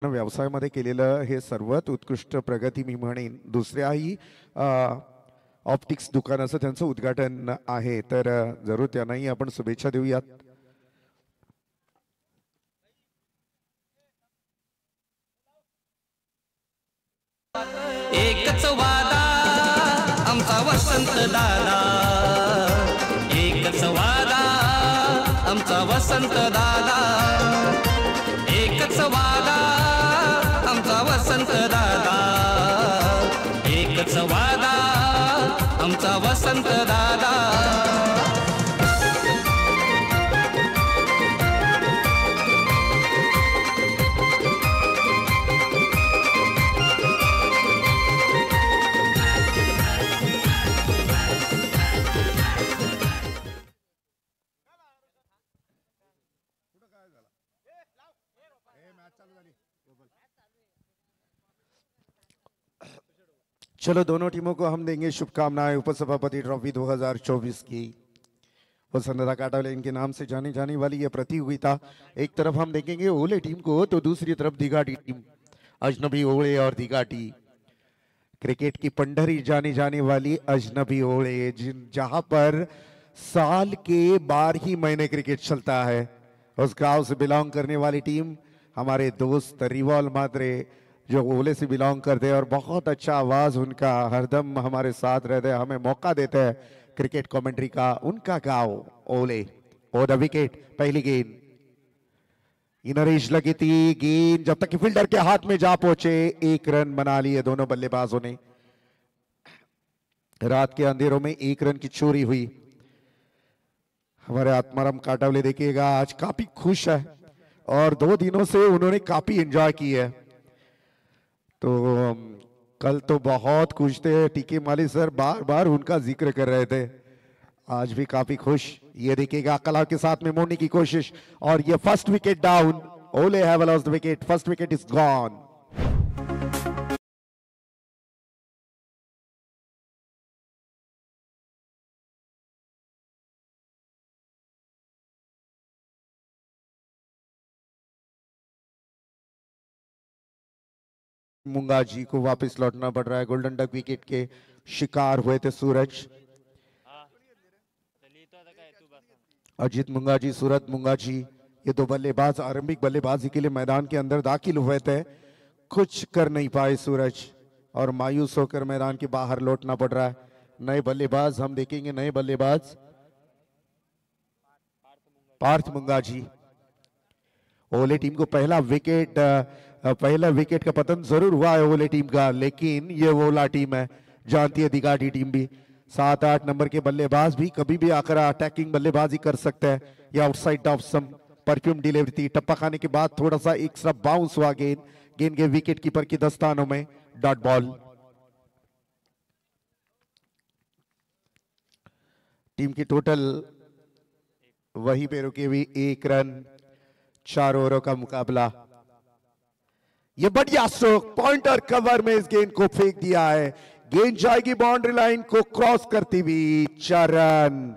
व्यवसायामध्ये केलेलं हे सर्वात उत्कृष्ट प्रगती मी म्हणेन. दुसऱ्याही ऑप्टिक्स दुकानाचं त्यांचं उद्घाटन आहे, तर जरूर त्यांनाही आपण शुभेच्छा देऊयात. एकच वादा आमचा वसंत दादा, एकच वादा आमचा वसंत दादा, एकच वादा आमचा वसंत दादा, एकच वादा आमचा वसंत दादा. चलो दोनों टीमों को हम देंगे शुभकामनाएं उपसभापति ट्रॉफी 2024 की. वसंतदा काटावले इनके नाम से जानी जाने वाली ये प्रतियोगिता एक तरफ हम देखेंगे ओले टीम को, तो दूसरी तरफ दिगाटी टीम. अजनबी ओले और दिगाटी, क्रिकेट की पंडरी जानी जाने वाली अजनबी ओले, जहां पर साल के 12 ही महीने क्रिकेट चलता है. उस गांव से बिलोंग करने वाली टीम हमारे दोस्त रिवॉल मात्रे जो ओले से बिलोंग करते हैं, और बहुत अच्छा आवाज उनका हरदम हमारे साथ रहते हैं, हमें मौका देते हैं क्रिकेट कमेंट्री का. उनका गांव ओले. ओ द विकेट, पहली गेंद नरेश लगी थी. गेंद जब तक कि फील्डर के हाथ में जा पहुंचे, 1 रन बना लिए दोनों बल्लेबाजों ने. रात के अंधेरों में 1 रन की चोरी हुई. हमारे आत्माराम काटावले देखिएगा आज काफी खुश है, और 2 दिनों से उन्होंने काफी एंजॉय की है. तो कल तो बहुत खुश थे, टीके माली सर बार बार उनका जिक्र कर रहे थे. आज भी काफी खुश. ये देखिएगा कला के साथ में मोड़ने की कोशिश, और ये फर्स्ट विकेट डाउन. ओले have lost the wicket, first wicket is gone. मुंगा जी को वापस लौटना पड़ रहा है. गोल्डन डक विकेट के शिकार हुए थे सूरज. अजीत मुंगा जी, सूरत मुंगा जी, ये 2 बल्लेबाज आरंभिक बल्लेबाजी के लिए मैदान के अंदर दाखिल हुए थे. कुछ कर नहीं पाए सूरज, और मायूस होकर मैदान के बाहर लौटना पड़ रहा है. नए बल्लेबाज हम देखेंगे. नए बल्लेबाज पार्थ मुंगा जी. ओले टीम को पहला विकेट का पतन जरूर हुआ है ओले टीम का, लेकिन ये ओला टीम है, जानती है दिगाटी टीम भी. 7-8 नंबर के बल्लेबाज भी कभी भी आकर अटैकिंग बल्लेबाजी कर सकते हैं. या outside of some perfume delivery थी. टप्पा खाने के बाद थोड़ा सा एक्स्ट्रा बाउंस हुआ गेंद. गेंद के विकेट कीपर की दस्तानों में. Dot ball. टीम की टोटल वही पे रुकी हुई 1 रन. 4 ओवरों का मुकाबला. ये बढ़िया स्ट्रोक, पॉइंटर कवर में इस गेंद को फेंक दिया है. गेंद जाएगी बाउंड्री लाइन को क्रॉस करती हुई. 4 run.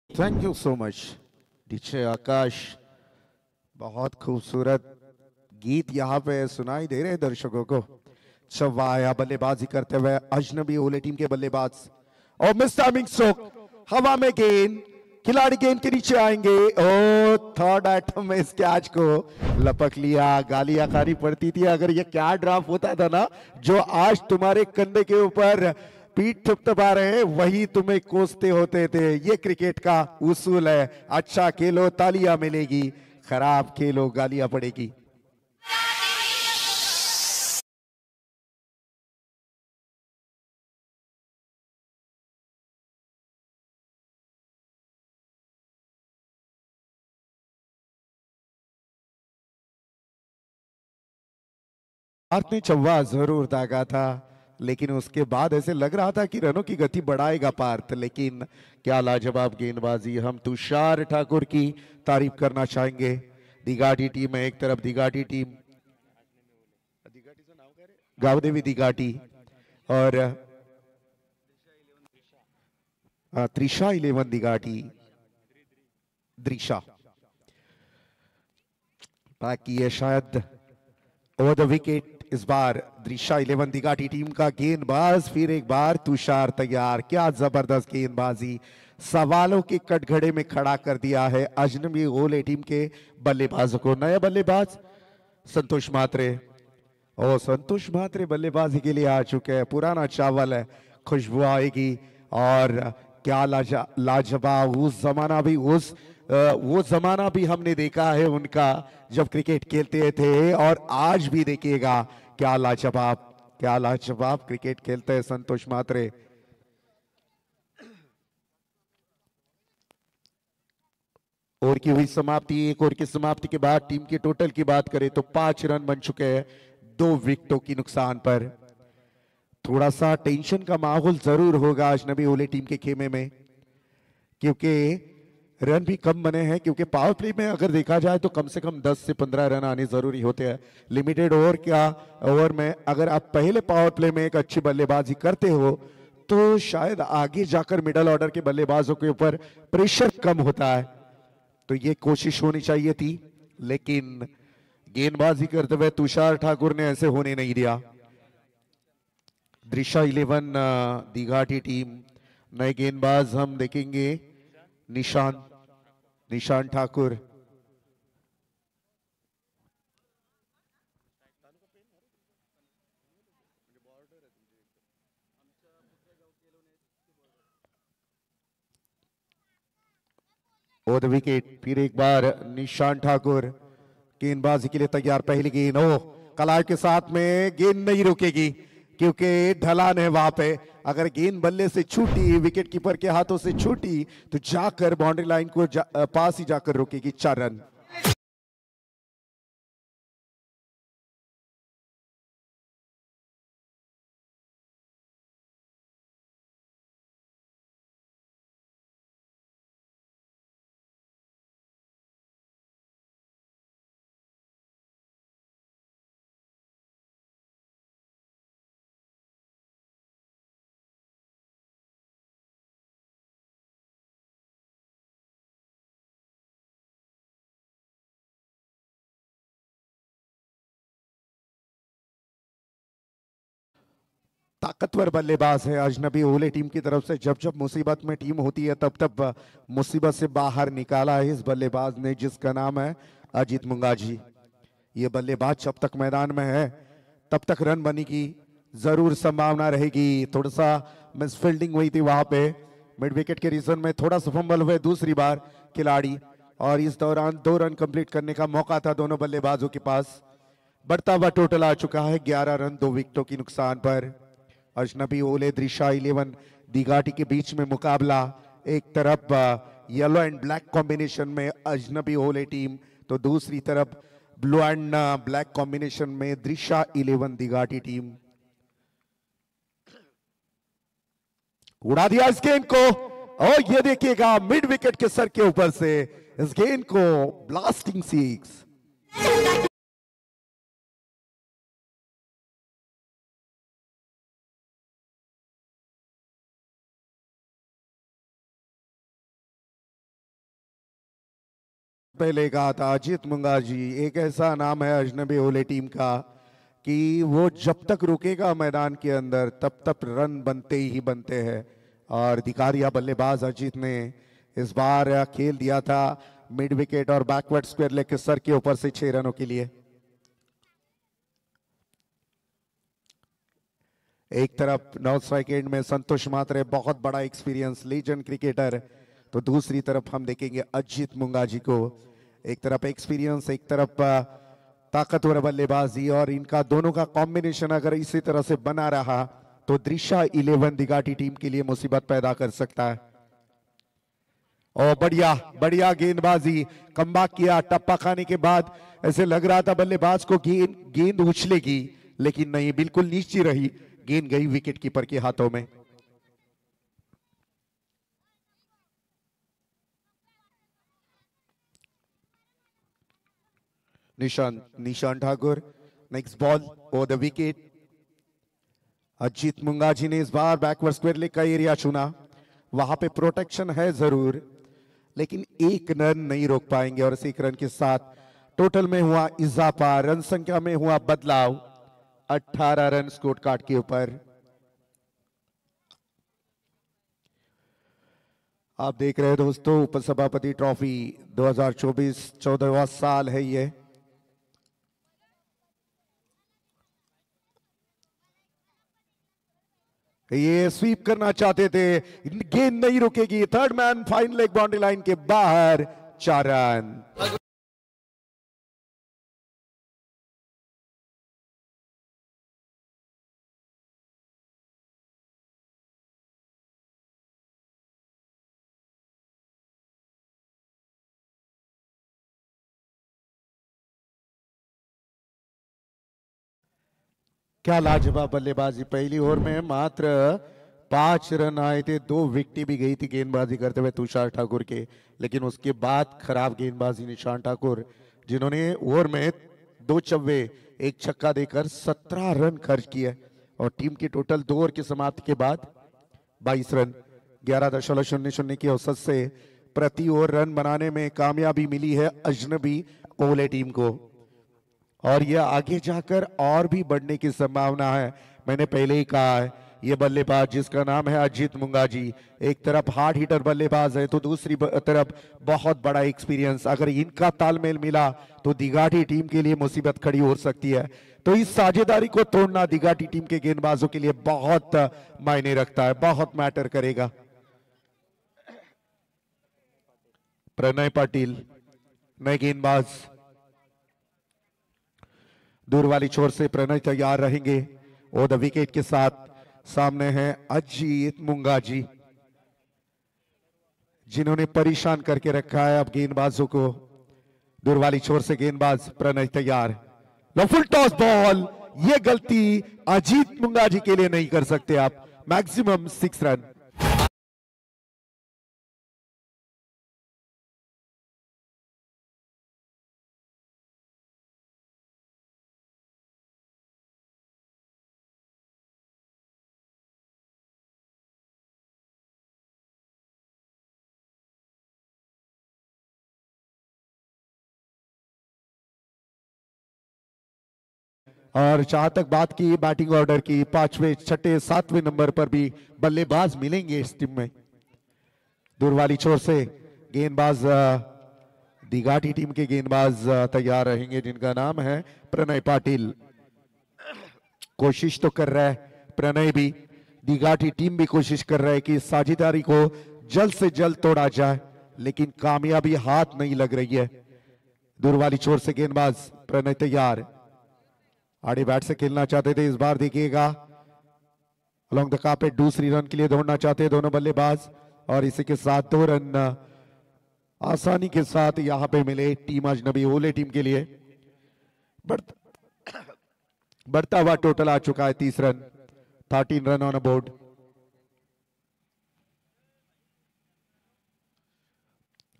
Thank you so much DJ Akash. बहुत खूबसूरत गीत यहाँ पे सुनाई दे रहे हैं दर्शकों को. चौवाया बल्लेबाजी करते हुए अजनबी ओले टीम के बल्लेबाज, और मिस टाइमिंग स्ट्रोक. हवा में गेंद, खिलाड़ी गेंद के नीचे आएंगे. ओ थर्ड आइटम में इस कैच को लपक लिया. गालियां खानी पड़ती थी अगर ये कैच ड्रॉप होता था ना. जो आज तुम्हारे कंधे के ऊपर पीठ थपथपा रहे हैं, वही तुम्हें कोसते होते थे. ये क्रिकेट का उसूल है. अच्छा खेलो तालियां मिलेगी, खराब खेलो गालियां पड़ेगी. पार्थ ने चौवा जरूर दागा था, लेकिन उसके बाद ऐसे लग रहा था कि रनों की गति बढ़ाएगा पार्थ. लेकिन क्या लाजवाब गेंदबाजी. हम तुषार ठाकुर की तारीफ करना चाहेंगे. दिगाटी टीम है, एक तरफ दिगाटी टीम गावदेवी दिगाटी और त्रिशा 11 दिगाटी द्रिशा बाकी है शायद ओवर द विकेट इस बार द्रिशा 11 दिगाटी टीम का गेंदबाज फिर एक बार तुषार तैयार। क्या जबरदस्त गेंदबाजी, सवालों के कटघरे में खड़ा कर दिया है अजनबी ओले टीम के बल्लेबाजों को। नया बल्लेबाज संतोष म्हात्रे, और संतोष म्हात्रे बल्लेबाजी के लिए आ चुके हैं। पुराना चावल है, खुशबू आएगी और क्या लाजवाब उस जमाना भी वो जमाना भी हमने देखा है उनका जब क्रिकेट खेलते थे, और आज भी देखिएगा क्या लाजवाब क्रिकेट खेलते हैं संतोष म्हात्रे। ओवर की हुई समाप्ति, एक ओवर की समाप्ति के बाद टीम के टोटल की बात करें तो 5 रन बन चुके हैं 2 विकेटों की नुकसान पर। थोड़ा सा टेंशन का माहौल जरूर होगा अजनबी ओले टीम के खेमे में, क्योंकि रन भी कम बने हैं। क्योंकि पावर प्ले में अगर देखा जाए तो कम से कम 10 से 15 रन आने जरूरी होते हैं। लिमिटेड ओवर में अगर आप पहले पावर प्ले में एक अच्छी बल्लेबाजी करते हो तो शायद आगे जाकर मिडल ऑर्डर के बल्लेबाजों के ऊपर प्रेशर कम होता है। तो ये कोशिश होनी चाहिए थी, लेकिन गेंदबाजी करते हुए तुषार ठाकुर ने ऐसे होने नहीं दिया। द्रिशा 11 दिघाटी टीम, नए गेंदबाज हम देखेंगे निशान ठाकुर। और द विकेट फिर एक बार निशान ठाकुर गेंदबाजी के लिए तैयार। पहली गेंद कलाई के साथ में गेंद नहीं रुकेगी क्योंकि ढलान है वहां पे। अगर गेंद बल्ले से छूटी, विकेट कीपर के हाथों से छूटी तो जाकर बाउंड्री लाइन को पास ही जाकर रुकेगी। 4 रन। ताकतवर बल्लेबाज है अजनबी ओले टीम की तरफ से। जब जब मुसीबत में टीम होती है तब तब मुसीबत से बाहर निकाला है इस बल्लेबाज ने, जिसका नाम है अजीत मुंगाजी। ये बल्लेबाज जब तक मैदान में है तब तक रन बनने की जरूर संभावना रहेगी। थोड़ा सा मिस फील्डिंग हुई थी वहां पे, मिड विकेट के रीजन में थोड़ा सा फंबल हुए दूसरी बार खिलाड़ी, और इस दौरान 2 रन कंप्लीट करने का मौका था दोनों बल्लेबाजों के पास। बढ़ता हुआ टोटल आ चुका है 11 रन 2 विकेटों की नुकसान पर। अजनबी ओले द्रिशा 11 दिघाटी के बीच में मुकाबला। एक तरफ येलो एंड ब्लैक कॉम्बिनेशन में अजनबी ओले टीम, तो दूसरी तरफ ब्लू एंड ब्लैक कॉम्बिनेशन में द्रिशा 11 दिघाटी टीम। उड़ा दिया इस गेंद को, और ये देखिएगा मिड विकेट के सर के ऊपर से इस गेंद को ब्लास्टिंग सिक्स। पहले कहा था अजीत मुंगाजी, एक ऐसा नाम है अजनबी ओले टीम का कि वो जब तक रुकेगा मैदान के अंदर तब तक रन बनते ही बनते हैं। और दिकारिया बल्लेबाज अजीत ने इस बार खेल दिया था मिड विकेट और बैकवर्ड स्क्वायर लेग के सर के ऊपर से 6 रनों के लिए। एक तरफ नॉर्थ स्ट्राइक एंड में संतोष म्हात्रे, बहुत बड़ा एक्सपीरियंस लीजेंड क्रिकेटर, तो दूसरी तरफ हम देखेंगे अजीत मुंगाजी को। एक तरफ एक्सपीरियंस, एक तरफ ताकतवर बल्लेबाजी, और इनका दोनों का कॉम्बिनेशन अगर इसी तरह से बना रहा तो द्रिशा 11 दिघाटी टीम के लिए मुसीबत पैदा कर सकता है। और बढ़िया बढ़िया गेंदबाजी, कमबैक किया। टप्पा खाने के बाद ऐसे लग रहा था बल्लेबाज को गेंद उछलेगी, लेकिन नहीं, बिल्कुल नीचे रही, गेंद गई विकेट कीपर के हाथों में। निशान Thakur, next ball over the wicket. Ajit Mungaji ने इस बार बैकवर्ड स्क्वायर लेग का एरिया चुना, वहां पे प्रोटेक्शन है जरूर, लेकिन एक रन नहीं रोक पाएंगे और इस एक रन के साथ टोटल में हुआ इजाफा, रन संख्या में हुआ बदलाव, 18 रन स्कोर कार्ड के ऊपर। आप देख रहे हैं दोस्तों, उपसभापति ट्रॉफी 2024 14वां साल है ये। ये स्वीप करना चाहते थे, गेंद नहीं रुकेगी, third man fine leg boundary line के बाहर, 4 रन। क्या लाजवाब बल्लेबाजी, पहली ओवर में मात्र 5 रन आए थे, 2 विकेट भी गई थी गेंदबाजी करते हुए तुषार ठाकुर के, लेकिन उसके बाद खराब गेंदबाजी निशान ठाकुर, जिन्होंने ओवर में 2 चौवे 1 छक्का देकर 17 रन खर्च किए और टीम की टोटल 2 ओवर की समाप्ति के बाद 22 रन 11.00 की औसत से प्रति ओवर रन बनाने में कामयाबी मिली है अजनबी ओले टीम को, और यह आगे जाकर और भी बढ़ने की संभावना है। मैंने पहले ही कहा है, ये बल्लेबाज जिसका नाम है अजीत मुंगाजी, एक तरफ हार्ड हिटर बल्लेबाज है तो दूसरी तरफ बहुत बड़ा एक्सपीरियंस, अगर इनका तालमेल मिला तो दिगाटी टीम के लिए मुसीबत खड़ी हो सकती है। तो इस साझेदारी को तोड़ना दिगाटी टीम के गेंदबाजों के लिए बहुत मायने रखता है, बहुत मैटर करेगा। प्रणय पाटिल नए गेंदबाज, दूर वाली छोर से प्रणय तैयार रहेंगे और द विकेट के साथ। सामने है अजीत मुंगाजी, जिन्होंने परेशान करके रखा है अब गेंदबाजों को। दूर वाली छोर से गेंदबाज प्रणय तैयार, लो फुल टॉस बॉल, ये गलती अजीत मुंगाजी के लिए नहीं कर सकते आप, मैक्सिमम 6 रन। और जहां तक बात की बैटिंग ऑर्डर की, 5वें 6ठे 7वें नंबर पर भी बल्लेबाज मिलेंगे इस टीम में। दूर वाली छोर से गेंदबाज दिगाटी टीम के गेंदबाज तैयार रहेंगे, जिनका नाम है प्रणय पाटिल। कोशिश तो कर रहा है प्रणय भी, दिगाटी टीम भी कोशिश कर रहा है कि साझेदारी को जल्द से जल्द तोड़ा जाए, लेकिन कामयाबी हाथ नहीं लग रही है। दूर वाली छोर से गेंदबाज प्रणय तैयार, आड़े बैट से खेलना चाहते थे, इस बार देखिएगा अलोंग द कार्पेट दूसरी रन के लिए दौड़ना चाहते हैं दोनों बल्लेबाज, और इसी के साथ 2 रन आसानी के साथ यहां पे मिले टीम अजनबी ओले टीम के लिए। बढ़ता हुआ टोटल आ चुका है 30 रन, 13 रन ऑन बोर्ड।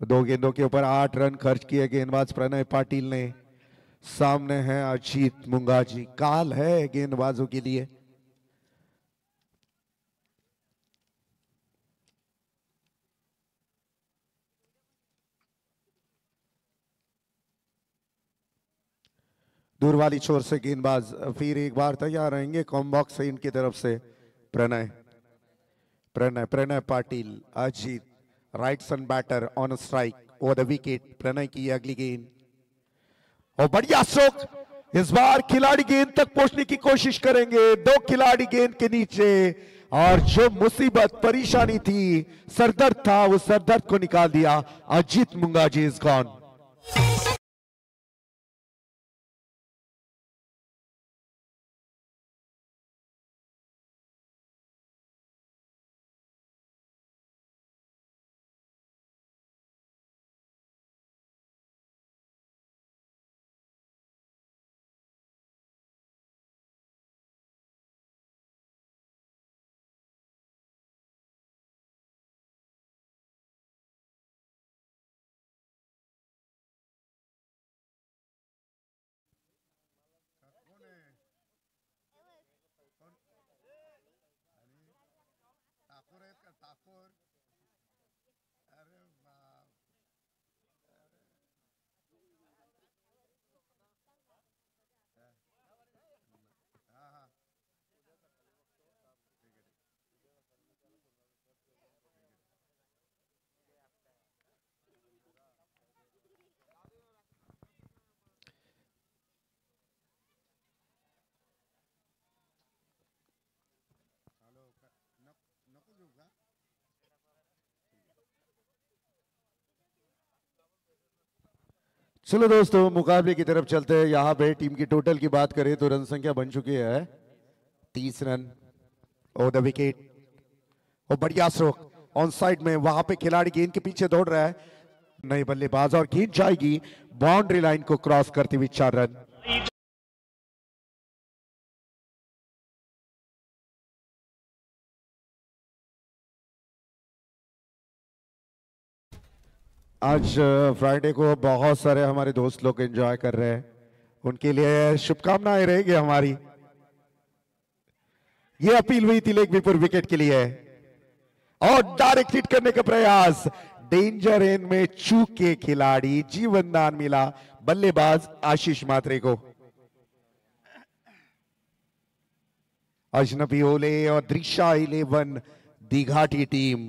दो गेंदों के ऊपर 8 रन खर्च किए गेंदबाज प्रणय पाटिल ने। सामने है अजीत मुंगाजी, काल है गेंदबाजों के लिए। दूर वाली छोर से गेंदबाज फिर एक बार तैयार रहेंगे, कॉम्बॉक्स है इनकी तरफ से Pranay Pranay Pranay Patil, Ajit right son batter on strike over the wicket. Pranay की अगली गेंद और बढ़िया स्ट्रोक, इस बार खिलाड़ी गेंद तक पहुंचने की कोशिश करेंगे, 2 खिलाड़ी गेंद के नीचे, और जो मुसीबत परेशानी थी, सरदर्द था, उस सरदर्द को निकाल दिया। Ajit Mungaji is gone. ठाकुर, अरे बाप, हाँ हाँ नको घेऊ का? चलो दोस्तों मुकाबले की तरफ चलते हैं। यहाँ पे टीम की टोटल की बात करें तो रन संख्या बन चुकी है 30 रन। ओ द विकेट, ओ बढ़िया स्ट्रोक ऑन साइड में, वहां पे खिलाड़ी गेंद के पीछे दौड़ रहा है, नई बल्लेबाज और गेंद जाएगी बाउंड्री लाइन को क्रॉस करते हुए 4 रन। आज फ्राइडे को बहुत सारे हमारे दोस्त लोग एंजॉय कर रहे हैं, उनके लिए शुभकामनाएं रहेगी हमारी। ये अपील हुई थी लेग बिफोर विकेट के लिए और डायरेक्ट हिट करने का प्रयास, डेंजर एंड में चूक के खिलाड़ी, जीवन दान मिला बल्लेबाज आशीष मात्रे को। अजनबी ओले और दृश्या 11 दीघाटी टीम,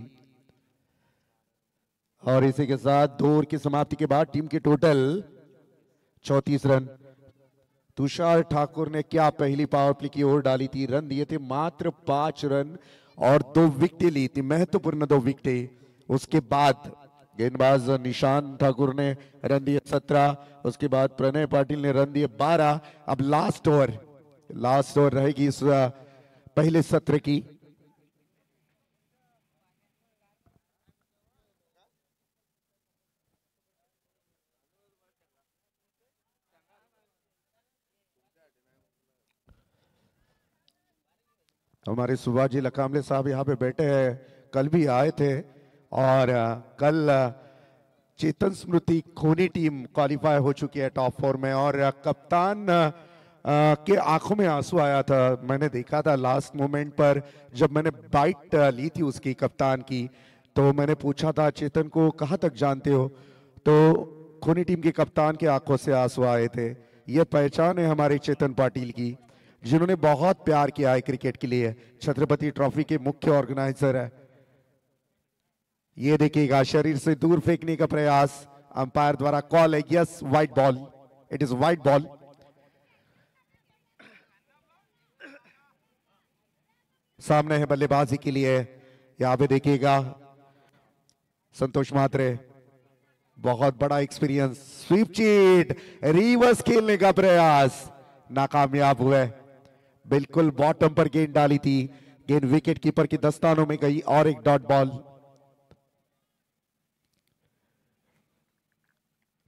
और इसी के साथ 2 ओवर की समाप्ति के बाद टीम की टोटल 34 रन। तुषार ठाकुर ने क्या पहली पावर प्ले की ओवर डाली थी, रन दिए थे मात्र 5 रन और 2 विकेटें ली थी, महत्वपूर्ण 2 विकेटें। उसके बाद गेंदबाज निशान ठाकुर ने रन दिए 17, उसके बाद प्रणय पाटिल ने रन दिए 12। अब लास्ट ओवर रहेगी इस पहले सत्र की। हमारे सुभाजी लकामले साहब यहाँ पे बैठे हैं, कल भी आए थे, और कल चेतन स्मृति खोनी टीम क्वालिफाई हो चुकी है टॉप 4 में, और कप्तान के आंखों में आंसू आया था। मैंने देखा था लास्ट मोमेंट पर जब मैंने बाइट ली थी उसकी कप्तान की, तो मैंने पूछा था चेतन को कहाँ तक जानते हो, तो खोनी टीम के कप्तान के आंखों से आंसू आए थे। ये पहचान है हमारे चेतन पाटिल की, जिन्होंने बहुत प्यार किया है क्रिकेट के लिए, छत्रपति ट्रॉफी के मुख्य ऑर्गेनाइजर है। ये देखिएगा शरीर से दूर फेंकने का प्रयास, अंपायर द्वारा कॉल है yes, wide ball, it is wide ball. सामने है बल्लेबाजी के लिए, यहां पे देखिएगा संतोष मात्रे, बहुत बड़ा एक्सपीरियंस, स्वीप चीट, रिवर्स खेलने का प्रयास, नाकामयाब हुए। बिल्कुल बॉटम पर गेंद डाली थी, गेंद विकेट कीपर की दस्तानों में गई और एक डॉट बॉल।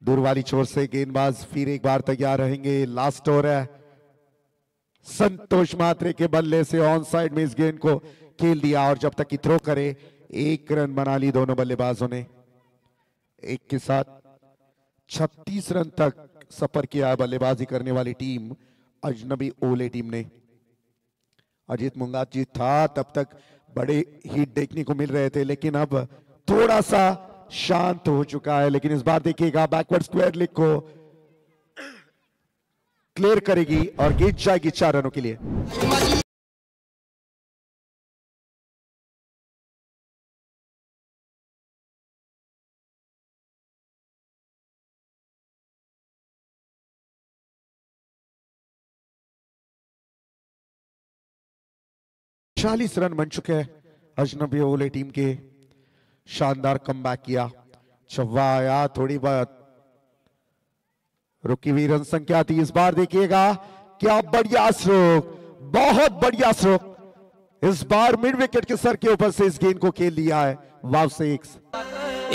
दूर वाली छोर से गेंदबाज फिर एक बार तैयार रहेंगे। लास्ट ओवर है, संतोष मात्रे के बल्ले से ऑन साइड में इस गेंद को खेल दिया, और जब तक कि थ्रो करे 1 रन बना ली दोनों बल्लेबाजों ने। एक के साथ 36 रन तक सफर किया बल्लेबाजी करने वाली टीम अजनबी ओले टीम ने। अजीत मुंगाजी था तब तक बड़े हिट देखने को मिल रहे थे, लेकिन अब थोड़ा सा शांत हो चुका है। लेकिन इस बार देखिएगा बैकवर्ड स्क्वायर लेग को क्लियर करेगी और गेंद जाएगी 4 रनों के लिए। 40 रन बन चुके हैं अजनबी ओले टीम के। शानदार कमबैक किया, छक्का आया, थोड़ी बहुत रुकी हुई रन संख्या थी। इस बार देखिएगा क्या बढ़िया स्ट्रोक, बहुत बढ़िया स्ट्रोक, इस बार मिड विकेट के सर के ऊपर से इस गेंद को खेल लिया है। वाव 6।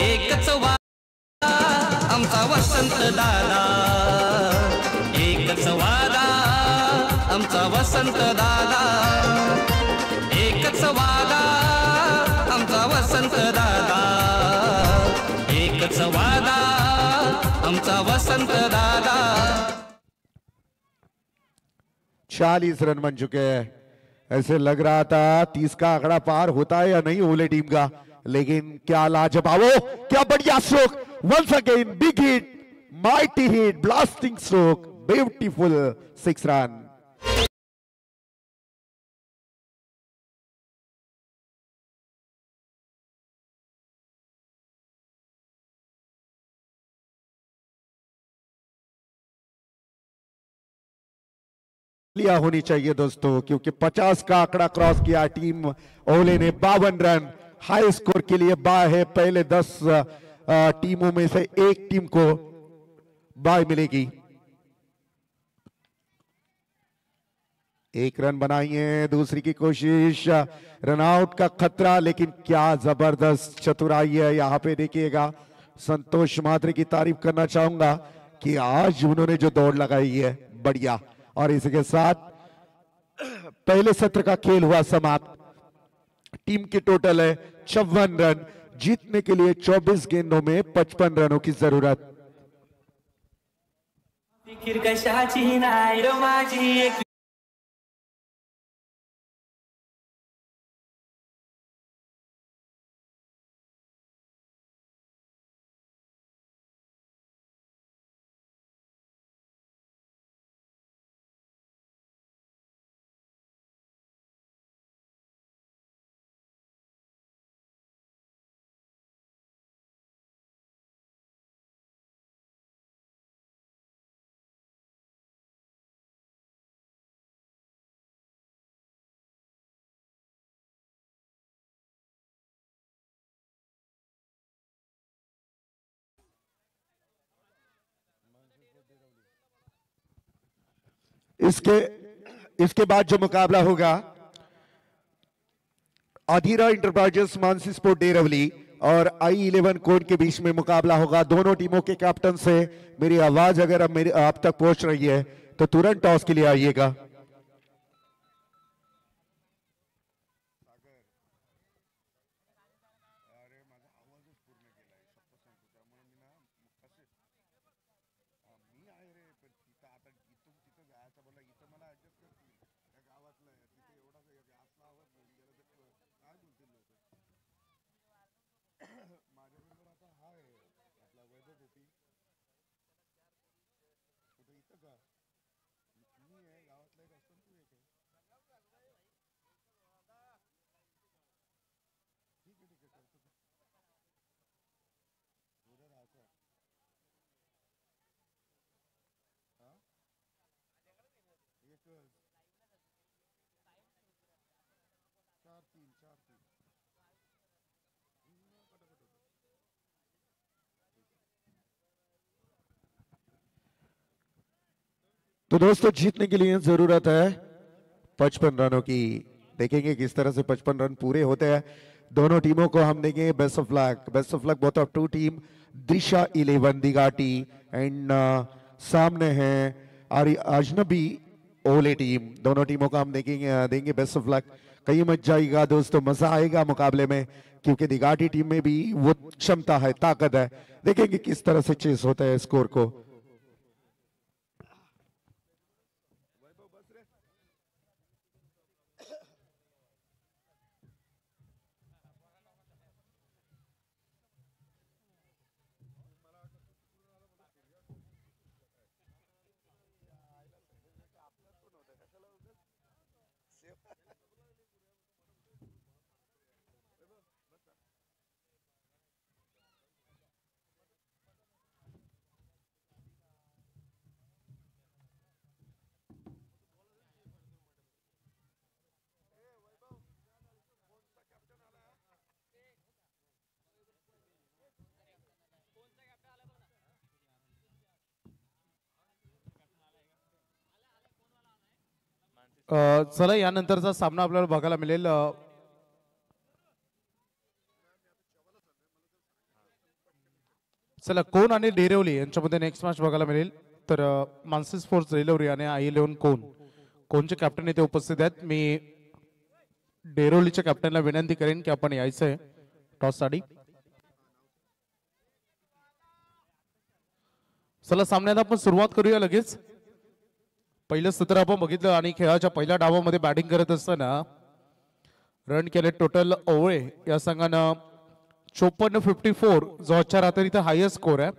एकच वादा आमचा वसंत दादा, एकच वादा आमचा वसंत दादा, एकच वादा आमचा वसंत दादा, एकच वादा आमचा वसंत दादा। 40 रन बन चुके हैं ऐसे लग रहा था 30 का आंकड़ा पार होता है या नहीं ओले टीम का, लेकिन क्या लाजवाब, क्या बढ़िया stroke, once again big hit, mighty hit, blasting stroke, beautiful 6 run. लिया होनी चाहिए दोस्तों, क्योंकि 50 का आंकड़ा क्रॉस किया टीम ओले ने। 52 रन हाई स्कोर के लिए बाय है। पहले 10 टीमों में से एक टीम को बाय मिलेगी। 1 रन बनाइए, दूसरी की कोशिश, रनआउट का खतरा, लेकिन क्या जबरदस्त चतुराई है यहां पे। देखिएगा, संतोष मात्रे की तारीफ करना चाहूंगा कि आज उन्होंने जो दौड़ लगाई है बढ़िया। और इसके साथ पहले सत्र का खेल हुआ समाप्त। टीम की टोटल है 54 रन, जीतने के लिए 24 गेंदों में 55 रनों की जरूरत। इसके बाद जो मुकाबला होगा, अधीरा इंटरप्राइजेस मानसी स्पोर्ट डेरवली और I11 कोड के बीच में मुकाबला होगा। दोनों टीमों के कैप्टन से मेरी आवाज अगर अब आप तक पहुंच रही है तो तुरंत टॉस के लिए आइएगा। तो दोस्तों, जीतने के लिए जरूरत है 55 रनों की। देखेंगे किस तरह से 55 रन पूरे होते हैं। दोनों टीमों को हम देंगे best of luck, best of luck both of two team. Disha 11 दिगाटी एंड सामने है अजनबी ओले टीम। दोनों टीमों को हम देंगे बेस्ट ऑफ लक। कहीं मत जाइएगा दोस्तों, मजा आएगा मुकाबले में, क्योंकि दिगाटी टीम में भी वो क्षमता है, ताकत है। देखेंगे किस तरह से चेस होता है स्कोर को। चला यानंतरचा सामना आपल्याला बघायला मिळेल। चला कोण आणि डेरवली यांच्यामध्ये नेक्स्ट मॅच बघायला मिळेल। तर मानसी स्पोर्ट्स डेरवली आणि I11 कोणचे कॅप्टन इथे उपस्थित आहेत। मी डेरवलीच्या कॅप्टनला विनंती करेन की आपण यायचंय टॉस साठी। चला सामन्यात आपण सुरुवात करूया लगेच। पहिलं सत्र आपण बघितलं आणि खेळाच्या पहिल्या डावामध्ये बॅटिंग करत असताना रन केले टोटल ओवळे या संघानं 54-54 जो आजच्या रात्री इथं हायेस्ट स्कोर आहे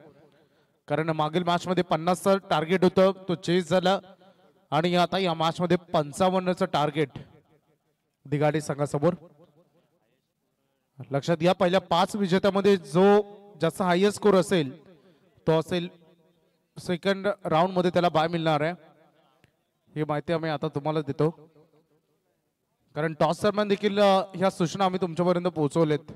कारण मागील मॅच मध्ये 50चं टार्गेट होतं तो चेस झाला आणि आता या मॅच मध्ये 55चं टार्गेट दिघाडी संघासमोर लक्षात घ्या पहिल्या 5 विजेत्यामध्ये जो ज्याचा हायेस्ट स्कोर असेल तो असेल सेकंड राऊंड मध्ये त्याला बाय मिळणार आहे ही माहिती आम्ही आता तुम्हाला देतो कारण टॉस दरम्यान देखील ह्या सूचना आम्ही तुमच्यापर्यंत पोहोचवलेत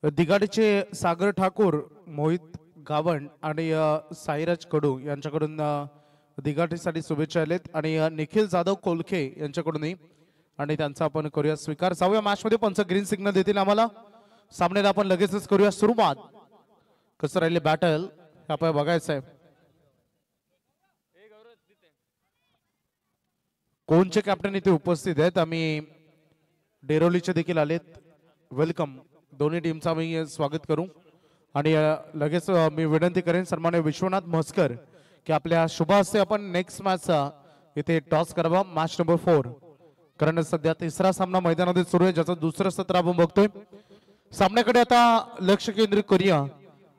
दिघाडीचे सागर ठाकूर मोहित गावण आणि साईराज कडू यांच्याकडून दिघाडीसाठी शुभेच्छा आलेत आणि निखिल जाधव कोलखे यांच्याकडूनही आणि त्यांचा आपण करूया स्वीकार 6व्या मॅच मध्ये पंच ग्रीन सिग्नल देतील आम्हाला सामन्याला आपण लगेचच करूया सुरुवात कसं राहिले बॅटल आपल्याला बघायचं आहे कोणचे कॅप्टन इथे उपस्थित आहेत आम्ही डेरोलीचे देखील आलेत वेलकम दोन्ही टीमचं आम्ही स्वागत करू आणि लगेच मी विनंती करेन सन्मान्य विश्वनाथ म्हसकर की आपल्या शुभ हस्ते आपण नेक्स्ट मॅच इथे टॉस करावा मॅच नंबर 4 कारण सध्या तिसरा सामना मैदानामध्ये सुरू आहे ज्याचं दुसरं सत्र आपण बघतोय सामन्याकडे आता लक्ष केंद्रित करूया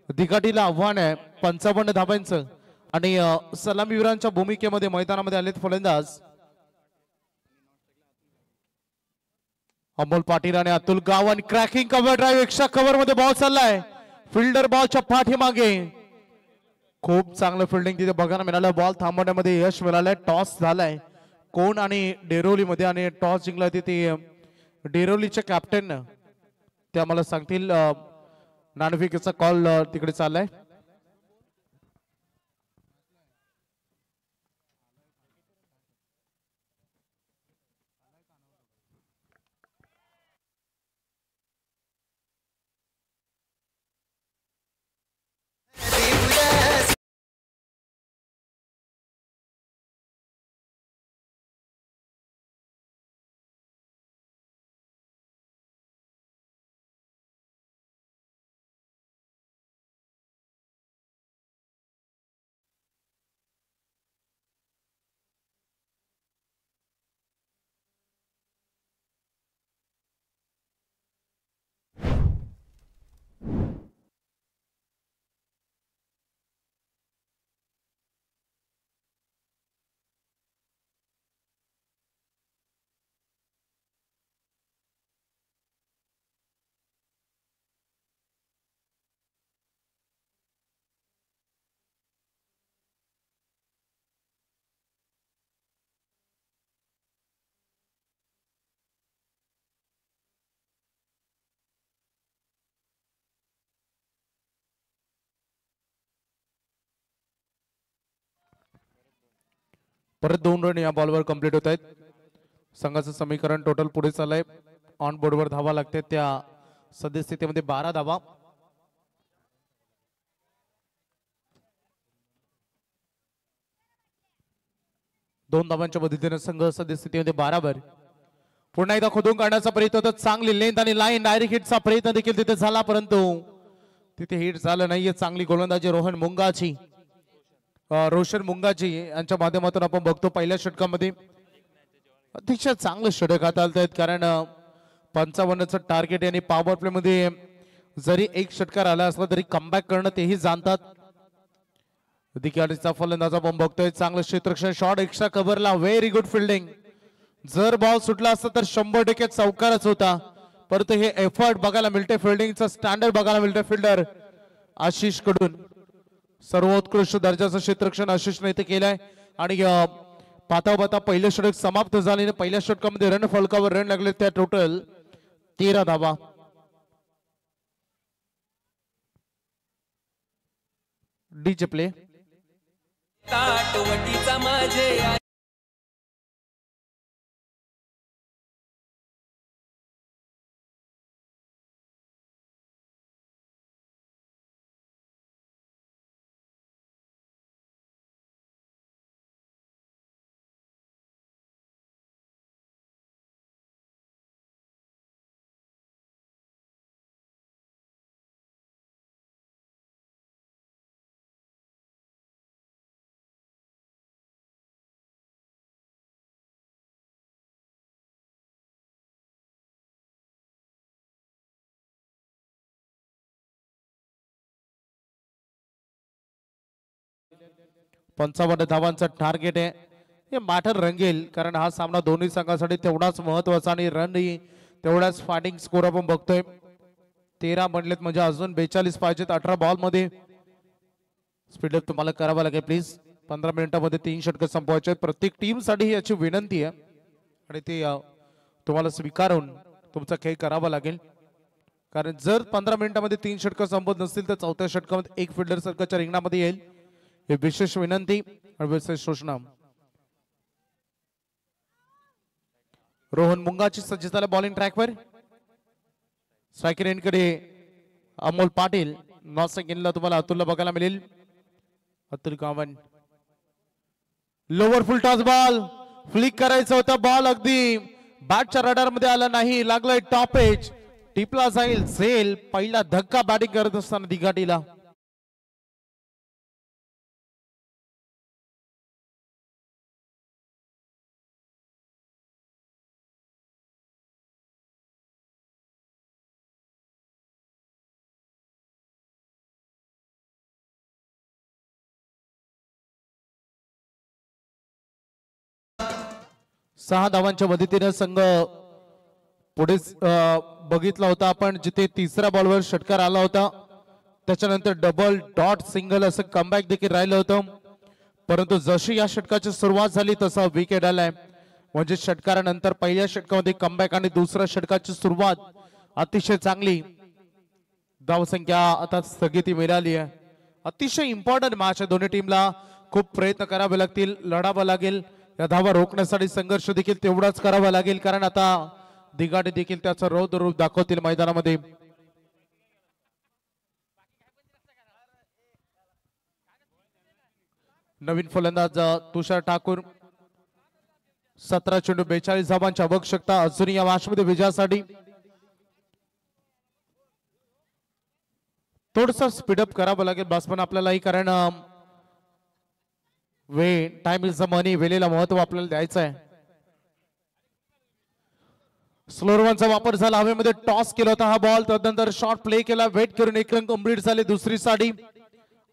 दिघाडीला आव्हान आहे 55 धाब्यांचं आणि सलामीवीरांच्या भूमिकेमध्ये मैदानामध्ये आलेत फलंदाज अमोल पाटील आणि Atul Gavan cracking cover drive extra cover मध्ये बॉल चाललाय फिल्डर बॉलच्या पाठीमागे खूप चांगलं फिल्डिंग तिथे बघायला मिळालं बॉल थांबवण्यामध्ये यश मिळालंय टॉस झालाय कोण आणि डेरोली मध्ये आणि टॉस जिंकला तिथे डेरोलीच्या कॅप्टन ते आम्हाला सांगतील नाणेफेकीचा कॉल तिकडे चाललाय परत 2 रन या बॉलवर कंप्लीट होत आहेत संघाचं समीकरण टोटल पुढे चाललंय ऑन बोर्डवर धावा लागते त्या सद्यस्थितीमध्ये 12 धावा दोन धावांच्या मदतीने संघ सद्यस्थितीमध्ये 12 वर पुन्हा एकदा खोदून काढण्याचा प्रयत्न होता चांगली लेंथ आणि लाईन डायरेक्ट हिटचा प्रयत्न देखील तिथे झाला परंतु तिथे हिट झालं नाहीये चांगली गोलंदाजी रोशन मुंगाची यांच्या माध्यमातून आपण बघतो पहिल्या षटकामध्ये अतिशय चांगलं षटक हाताळत आहेत कारण 55चं टार्गेट आणि पॉवर प्ले मध्ये जरी एक षटकार आला असला तरी कमबॅक करणं तेही जाणतात दिघाडीचा फलंदाज आपण बघतोय चांगलं क्षेत्ररक्षण शॉट एक्स्ट्रा कव्हरला व्हेरी गुड फिल्डिंग जर बॉल सुटला असता तर 100% चौकारच होता परंतु हे एफर्ट बघायला मिळते फिल्डिंगचं स्टँडर्ड बघायला मिळते फिल्डर आशिष कडून सर्वोत्कृष्ट दर्जाचं क्षेत्ररक्षण आशिषने इथे केलंय आणि पाता पहिलं षटक समाप्त झाले पहिल्या षटकामध्ये रन फलकावर रन लागले त्या टोटल 13 धावा डीजे प्ले ताटवटीचा माझे 55 धावांचं टार्गेट आहे. हे मॅटर रंगेल कारण हा सामना दोन्ही संघासाठी तेवढाच महत्वाचा आणि रन तेवढाच फायटिंग स्कोर आपण बघतोय. 13 बनलेत म्हणजे अजून 42 पाहिजेत 18 बॉल मध्ये. स्पीडअप तुम्हाला करावा लागेल प्लीज. 15 मिनिटांमध्ये 3 षटकं संपवायचे आहेत. प्रत्येक टीम साठी याची विनंती आहे आणि ते तुम्हाला स्वीकारून तुमचा खेळ करावा लागेल. कारण जर 15 मिनिटांमध्ये 3 षटकं संपत नसतील तर चौथ्या षटकामध्ये एक फिल्डर सर्कलच्या रिंगणामध्ये येईल. हे विशेष विनंती आणि विशेष सूचना. रोहन मुंगाची सज्ज झाला बॉलिंग ट्रॅकवर. स्ट्रायकर एंडकडे अमोल पाटील. नॉट सेकंडला तुम्हाला अतुलला बघायला मिळेल. अतुल गावन lower full toss ball flick करायचा होता. बॉल अगदी बॅटच्या रडार मध्ये आला नाही. लागलाय टॉप एज. टिपला जाईल झेल. पहिला धक्का बॅटिंग करत असताना दिघाटीला. सहा धावांच्या मदतीने संघ पुढे बघितला होता आपण जिथे तिसऱ्या बॉलवर षटकार आला होता. त्याच्यानंतर डबल डॉट सिंगल असं कमबॅक देखील राहिलं होतं. परंतु जशी या षटकाची सुरुवात झाली तसा विकेट आलाय. म्हणजे षटकारानंतर पहिल्या षटकामध्ये कमबॅक आणि दुसऱ्या षटकाची सुरुवात अतिशय चांगली. धावसंख्या आता स्थगिती मिळाली आहे. अतिशय इम्पॉर्टंट मॅच आहे. दोन्ही टीमला खूप प्रयत्न करावे लागतील. लढावं लागेल. या धावा रोखण्यासाठी संघर्ष देखील तेवढाच करावा लागेल कारण आता दिघाटे देखील त्याचं रौद्र रूप दाखवतील मैदानामध्ये. नवीन फलंदाज तुषार ठाकूर. 17 चेंडू 42 धावांची आवश्यकता अजून या मॅच मध्ये विजयासाठी. थोडस स्पीडअप करावं लागेल बॅट्समन आपल्यालाही कारण टाइम इज द मनी. वेळेला महत्व आपल्याला द्यायचं आहे. स्लोअर वनचा वापर झाला. हवेमध्ये टॉस केला होता हा बॉल. त्यानंतर शॉर्ट प्ले केला. वेट करून एक रन कंप्लीट झाले दुसरी साठी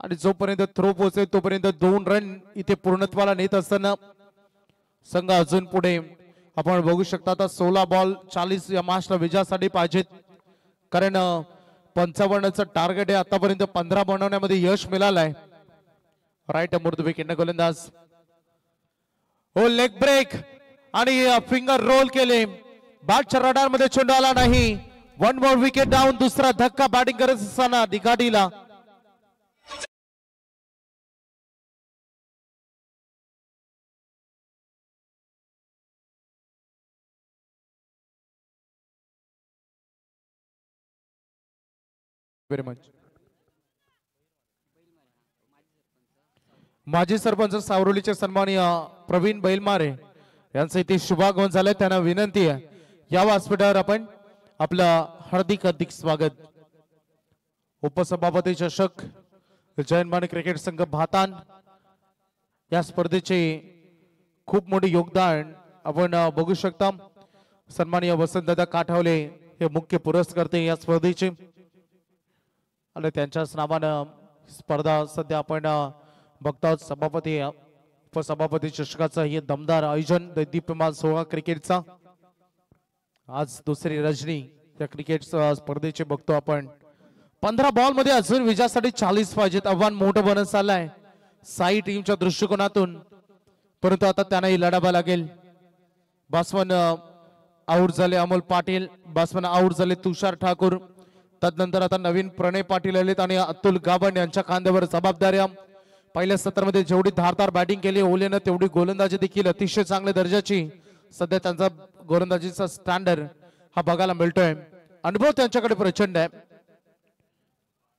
आणि जोपर्यंत थ्रो पोहोचेल तोपर्यंत 2 रन इथे पूर्णत्वाला नेत असताना संघ अजून पुढे. आपण बघू शकता आता 16 बॉल 40 या मॅचला विजयासाठी पाहिजेत कारण 55चं टार्गेट आहे. आतापर्यंत 15 बनवण्यामध्ये यश मिळालंय. राईट अमोर द विकेट गोलंदाज. हो लेग ब्रेक आणि फिंगर रोल केले. बॅटच्या रडार मध्ये चेंडू आला नाही. 1 मोर विकेट डाऊन. दुसरा धक्का बॅटिंग करत असताना दिघाडीला. Very much. माजी सरपंच सावरोलीचे सन्माननीय प्रवीण बैलमारे यांचं इथे शुभागमन झालंय. त्यांना विनंती आहे या व्यासपीठावर आपण आपलं हार्दिक स्वागत. उपसभापती चषक जयनमाने क्रिकेट संघ भातान या स्पर्धेचे खूप मोठे योगदान आपण बघू शकता. सन्माननीय वसंतदादा काठावले हे मुख्य पुरस्कर्ते या स्पर्धेचे आणि त्यांच्याच नावानं स्पर्धा सध्या आपण बघतो. सभापती उपसभापती चषकाचं हे दमदार आयोजन दीप्यमान सोहळा क्रिकेटचा आज दुसरी रजनी या क्रिकेट स्पर्धेचे बघतो आपण. 15 बॉल मध्ये अजून विजयासाठी 40 पाहिजेत. आव्हान मोठं बनत चाललंय साई टीमच्या दृष्टिकोनातून. परंतु आता त्यांनाही लढावं लागेल. बॅट्समन आउट झाले अमोल पाटील. बॅट्समन आउट झाले तुषार ठाकूर. तदनंतर आता नवीन प्रणय पाटील आलेत आणि अतुल गावंड यांच्या खांद्यावर जबाबदाऱ्या. पहिल्या सत्रामध्ये जेवढी धारदार बॅटिंग केली ओलेनं तेवढी गोलंदाजी देखील अतिशय चांगल्या दर्जाची. सध्या त्यांचा गोलंदाजीचा स्टँडर्ड हा बघायला मिळतोय. अनुभव त्यांच्याकडे प्रचंड आहे.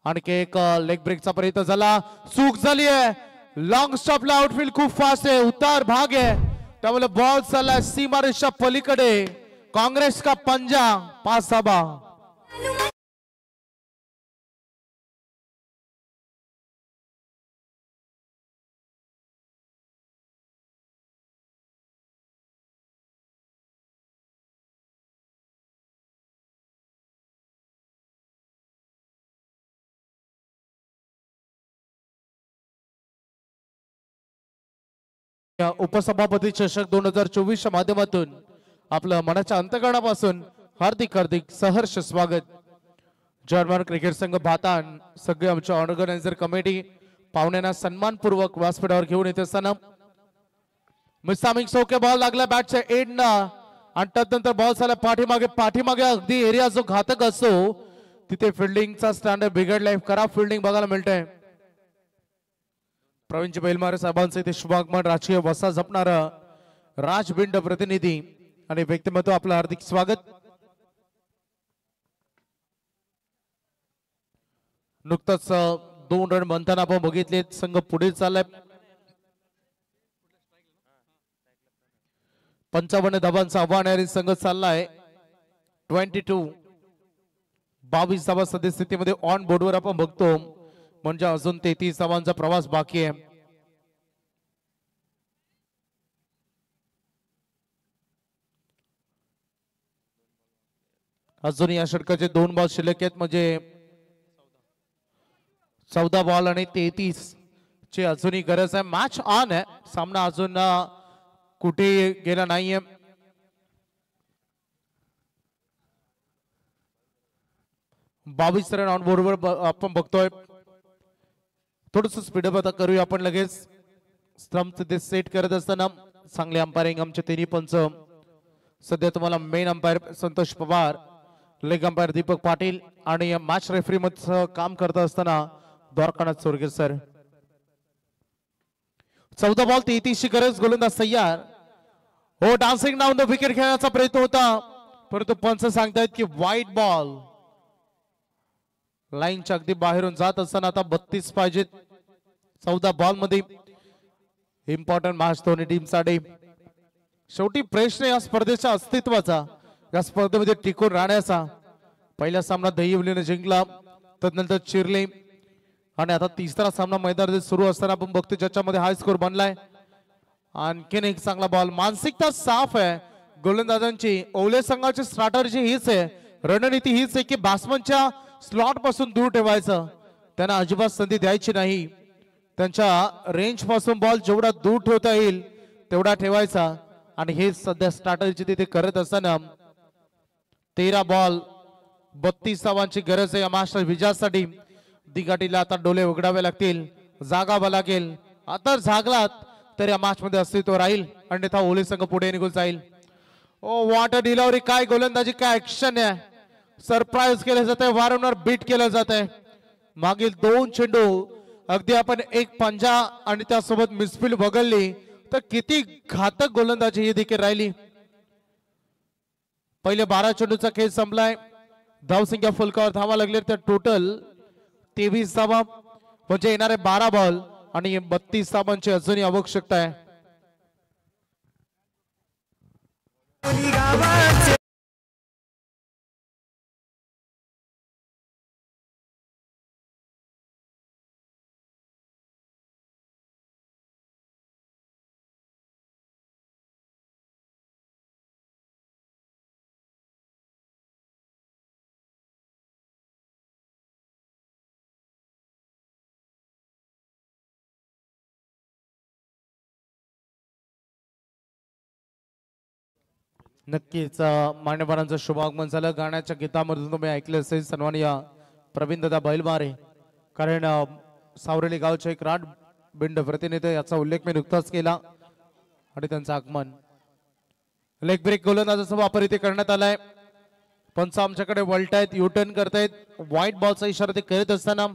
आणखी एक लेग ब्रेकचा प्रयत्न झाला. चूक झाली आहे. लॉंग स्टॉपला आउटफील्ड खूप फास्ट आहे. उतार भाग आहे त्यामुळे बॉल चाललाय सीमारेषा पलीकडे. काँग्रेस का पंजा 5 धावा. या उपसभापती चषक 2024 च्या माध्यमातून आपलं मनाच्या अंतकरणापासून हार्दिक हार्दिक सहर्ष स्वागत. जर्मन क्रिकेट संघ भातान सगळे आमच्या ऑर्गनायझर कमिटी पाहुण्यांना सन्मानपूर्वक व्यासपीठावर घेऊन येत असताना मिसामिंग सोके बॉल लागला बॅटच्या एंडना आणि त्यानंतर बॉल झाला पाठीमागे अगदी एरिया जो घातक असतो तिथे फिल्डिंगचा स्टँडर्ड बिघडलाय. खराब फिल्डिंग बघायला मिळतंय. प्रवीणजी बैलमारे साहेबांचे ते शुभागमन राजकीय वसा जपणारा राजबिंड प्रतिनिधी आणि व्यक्तिमत्व आपलं हार्दिक स्वागत. नुकतंच 2 रन बनताना आपण बघितले संघ पुढे चाललाय. 55 धावांचा आव्हानारी संघ चाललाय 22 धावा सद्यस्थितीमध्ये ऑन बोर्डवर आपण बघतो म्हणजे अजून 33 धावांचा प्रवास बाकी आहे. अजून या षटकाचे 2 बॉल शिल्लक आहेत म्हणजे 14 बॉल आणि 33 ची अजूनही गरज आहे. मॅच ऑन आहे. सामना अजून कुठे गेला नाहीये. बावीस रन ऑन बोर्डवर आपण बघतोय. थोडस स्पीडअप आता करूया आपण लगेच. स्टंप ते सेट करत असताना चांगले अंपायरिंग आमचे तिन्ही पंच. सध्या तुम्हाला मेन अंपायर संतोष पवार, लेग अंपायर दीपक पाटील आणि मॅच रेफरी मध्ये काम करत असताना द्वारकानाथ सोरगे सर. 14 बॉल 33 ची गरज. गोलंदाज तयार. हो, डान्सिंग डाऊन द विकेट खेळण्याचा प्रयत्न होता परंतु पंच सांगतायत की वाईट बॉल. लाईनच्या अगदी बाहेरून जात असताना आता 32 पाहिजेत 14 बॉल मध्ये. इम्पॉर्टंट मॅच दोन्ही टीमसाठी. शेवटी प्रश्न या स्पर्धेच्या अस्तित्वाचा, या स्पर्धेमध्ये टिकून राहण्याचा. पहिला सामना दहिवलीने जिंकला, त्यानंतर चिरले आणि आता तिसरा सामना मैदानात सुरू असताना आपण बघतो ज्याच्यामध्ये हाय स्कोर बनलाय. आणखीन एक चांगला बॉल. मानसिकता साफ आहे गोलंदाजांची. ओले संघाची स्ट्रॅटर्जी हीच आहे, रणनीती हीच आहे की बॅट्समनच्या स्लॉट पासून दूर ठेवायचं, त्यांना अजिबात संधी द्यायची नाही. त्यांच्या रेंज पासून बॉल जेवढा दूर ठेवता येईल तेवढा ठेवायचा आणि हे सध्या स्ट्रॅटर्जी तिथे करत असताना 13 बॉल 32 धावांची गरज आहे या मॅचच्या विजयासाठी. दिघाटीला आता डोले उघडावे लागतील, जागावं लागेल. आता जागलात तर या मॅच मध्ये अस्तित्व राहील, अन्यथा ओले संघ पुढे निघून जाईल. ओ व्हॉट अ डिलिव्हरी. काय गोलंदाजी, काय ऍक्शन आहे. सरप्राईज केलं जात आहे, वारंवार बीट केलं जात आहे. मागील 2 चेंडू अगदी आपण एक पंजा आणि त्यासोबत मिसफील्ड वगळली तर किती घातक गोलंदाजी ही देखील राहिली. पहिले 12 चेंडूचा खेळ संपलाय. धावसंख्या फुलकावर धावा लागले तर टोटल 23 धावा म्हणजे येणारे 12 बॉल आणि 32 धावांची अजूनही आवश्यकता आहे. नक्कीच मान्यवरांचं शुभागमन झालं. गाण्याच्या गीतामधून तुम्ही ऐकलं असेल सन्माननीय प्रवीण दादा बैलमारे, कारण सावरेली गावचे एक राट बिंड प्रतिनिधी याचा उल्लेख मी नुकताच केला आणि त्यांचं आगमन. लेग ब्रेक गोलंदाजाचा वापर इथे करण्यात आलाय. पंच आमच्याकडे वळतायत, युटर्न करतायत. व्हाईट बॉलचा इशारा ते करत असताना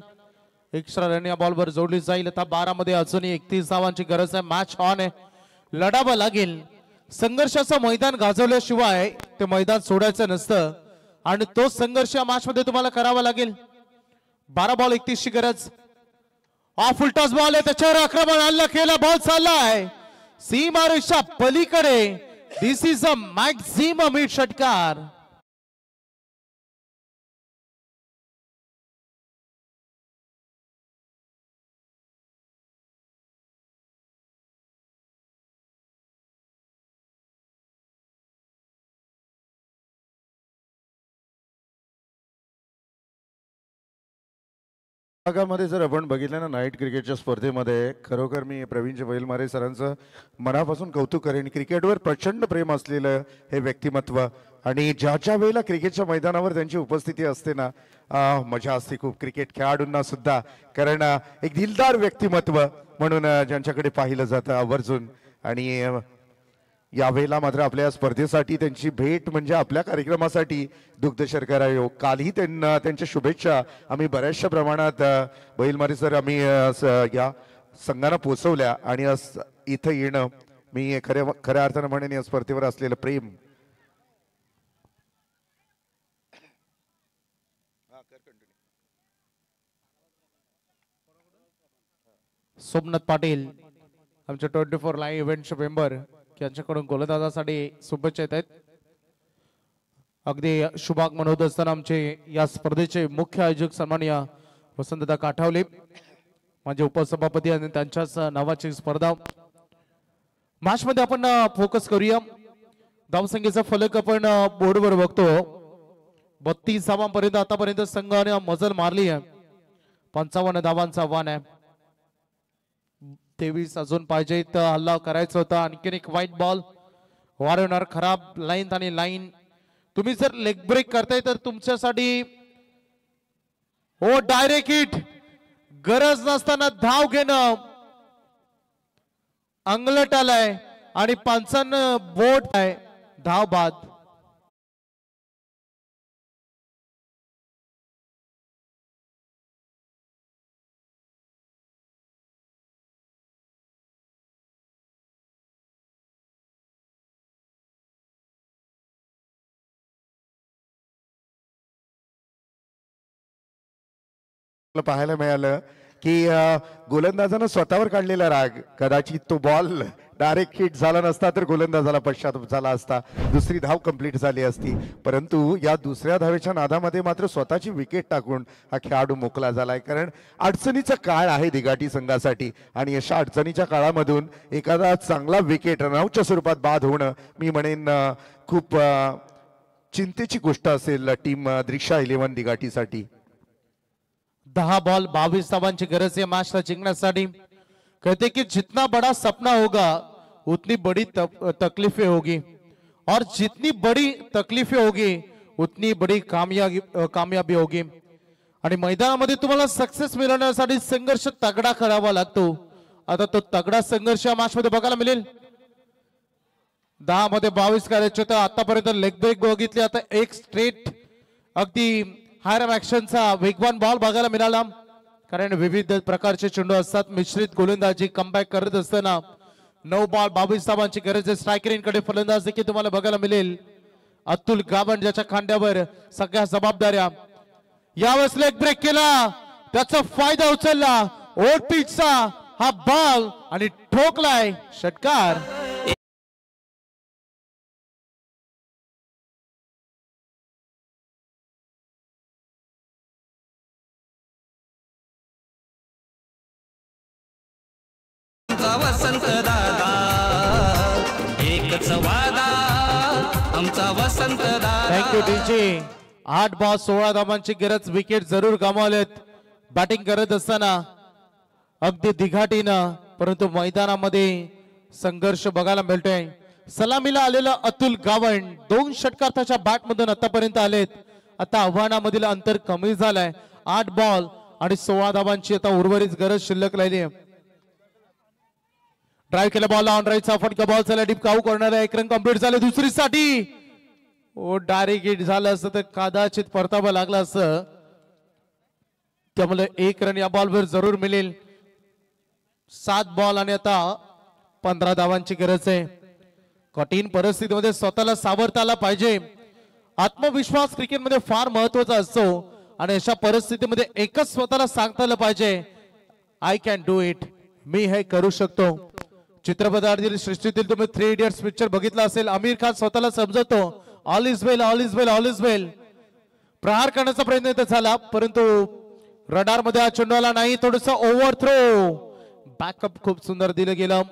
एक्स्ट्रा रन या बॉलवर जोडली जाईल. आता 12 मध्ये अजूनही 31 धावांची गरज आहे. मॅच ऑन आहे, लढावं लागेल. संघर्षाचं मैदान गाजवल्याशिवाय ते मैदान सोडायचं नसतं आणि तो संघर्ष या मॅच मध्ये तुम्हाला करावा लागेल. 12 बॉल 31 ची गरज. ऑफ उलटाच बॉल आहे, त्याच्यावर आक्रमण हल्ला केला. बॉल चाललाय सीमारेषा पलीकडे. This is a maximum hit षटकार. भागामध्ये जर आपण बघितलं ना नाईट क्रिकेटच्या स्पर्धेमध्ये खरोखर मी प्रवीण बैलमारे सरांचं मनापासून कौतुक करेन. क्रिकेटवर प्रचंड प्रेम असलेलं हे व्यक्तिमत्व आणि ज्या वेळेला क्रिकेटच्या मैदानावर त्यांची उपस्थिती असते ना मजा असते खूप क्रिकेट खेळाडूंना सुद्धा. कारण एक दिलदार व्यक्तिमत्व म्हणून ज्यांच्याकडे पाहिलं जातं आवर्जून. आणि यावेळेला मात्र आपल्या स्पर्धेसाठी त्यांची भेट म्हणजे आपल्या कार्यक्रमासाठी दुग्ध शर्करा योग. कालही त्यांना त्यांच्या शुभेच्छा आम्ही बऱ्याचशा प्रमाणात बैलमारे सर आम्ही या संघाला पोचवल्या. आणि इथं येणं मी खऱ्या अर्थानं म्हणेन या स्पर्धेवर असलेलं प्रेम. सोमनाथ पाटील आमचे 24 लाईव्ह इव्हेंटचे मेंबर यांच्याकडून गोलंदाजासाठी शुभेच्छा येत आहेत. अगदी शुभाग मनोद असताना आमचे या स्पर्धेचे मुख्य आयोजक सन्माननीय वसंतदा काठावले माझे उपसभापती आणि त्यांच्याच नावाची स्पर्धा. मॅच मध्ये आपण फोकस करूया. धावसंख्येचा फलक आपण बोर्डवर बघतो. 32 धावांपर्यंत आतापर्यंत संघाने मजल मारली आहे. 55 धावांचं आव्हान आहे. 23 अजून पाहिजे तर हल्ला करायचा होता. आणखीन एक व्हाईट बॉल वारंवार खराब लाईन आणि लाईन. तुम्ही जर लेग ब्रेक करताय तर तुमच्यासाठी हो डायरेक्ट हिट. गरज नसताना धाव घेणं अंगलट आलाय आणि पंचांना बोट आहे. धाव बाद. पाहायला मिळालं की गोलंदाजानं स्वतःवर काढलेला राग. कदाचित तो बॉल डायरेक्ट हिट झाला नसता तर गोलंदाजाला पश्चाताप झाला असता. दुसरी धाव कंप्लीट झाली असती. परंतु या दुसऱ्या धावेच्या नादामध्ये मात्र स्वतःची विकेट टाकून हा खेळाडू मोकळा झालाय. कारण अडचणीचा काळ आहे दिघाटी संघासाठी आणि अशा अडचणीच्या काळामधून एखादा चांगला विकेट रनआउटच्या स्वरूपात बाद होणं मी म्हणेन खूप चिंतेची गोष्ट असेल टीम द्रिक्षा 11 दिघाटीसाठी. 10 बॉल 22 धावांची गरज है मैच जिंकण्यासाठी. कहते कि जितना बड़ा सपना होगा उतनी बड़ी तकलीफें होगी और जितनी बड़ी तकलीफें होगी उतनी बड़ी कामयाबी होगी. आणि मैदानामध्ये तुम्हाला सक्सेस मिळवण्यासाठी संघर्ष तगडा करावा लागतो. आता तो तगडा संघर्ष या मॅच मध्ये बघायला मिळेल. 10 मध्ये 22 करायचे तर आतापर्यंत लेग ब्रेक बघितले. आता एक स्ट्रेट अगदी हायरम ऍक्शनचा वेगवान बॉल बघायला मिळाला. कारण विविध प्रकारचे चेंडू असतात. मिश्रित गोलंदाजी कमबॅक करत असताना 9 बॉल 22 धावांची गरज आहे. स्ट्रायकर कडे फलंदाज देखील तुम्हाला बघायला मिळेल. अतुल गावंड ज्याच्या खांद्यावर सगळ्या जबाबदाऱ्या. यावेळेस लेग ब्रेक केला त्याचा फायदा उचलला. ओव्हर पिचचा हा बॉल आणि ठोकलाय षटकार. वसंत दादा एकच वादा आमचा वसंत दादा. Thank you DJ. 8 बॉल 16 धावांची गरज. विकेट जरूर गमावलेत बॅटिंग करत असताना अगदी दिघाटीनं. परंतु मैदानामध्ये संघर्ष बघायला मिळतोय. सलामीला आलेला अतुल गावंड 2 षटकार त्याच्या बॅट मधून आतापर्यंत आलेत. आता आव्हानामधील अंतर कमी झालंय. 8 बॉल आणि 16 धावांची आता उर्वरित गरज शिल्लक राहिली. ड्राइव्ह केला बॉल ऑन राईटचा फटका बॉल चला डीप काऊ करणारा. एक रन कंप्लीट झाले. दुसरीसाठी ओ डायरेक्ट हिट झालं असतं तर कदाचित परतावा लागला असतं. त्यामुळे 1 रन या बॉलवर जरूर मिळेल. 7 बॉल आणि आता 15 धावांची गरज आहे. कठीण परिस्थितीमध्ये स्वतःला सावरता आला पाहिजे. आत्मविश्वास क्रिकेटमध्ये फार महत्वाचा असतो आणि अशा परिस्थितीमध्ये एकच स्वतःला सांगता आलं पाहिजे आय कॅन डू इट. मी हे करू शकतो. चित्रपटातील सृष्टीतील तुम्ही 3 इडियट्स पिक्चर बघितला असेल. आमिर खान स्वतःला समजतो all is well all is well all is well. प्रहार करण्याचा प्रयत्न तर झाला परंतु रडार मध्ये चेंडू आला नाही. थोडस ओव्हर थ्रो बॅकअप खूप सुंदर दिलं गेलं.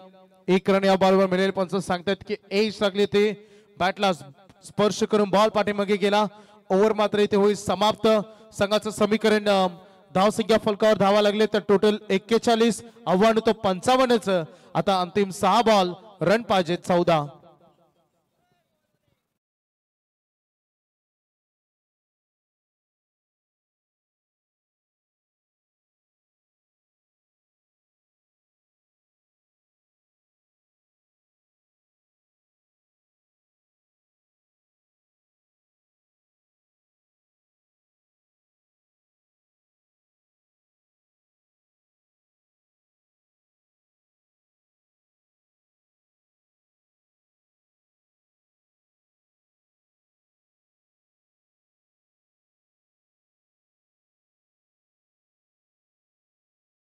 1 रन या बॉलवर मिळेल. पण सांगतात की एज लागली ते बॅटला स्पर्श करून बॉल पाठीमागे गेला. ओव्हर मात्र इथे होईल समाप्त. संघाचं समीकरण धाव संख्या फलकावर धावा लागले तर टोटल 41, आव्हान तो 55च. आता अंतिम 6 बॉल, रन पाहिजे 14.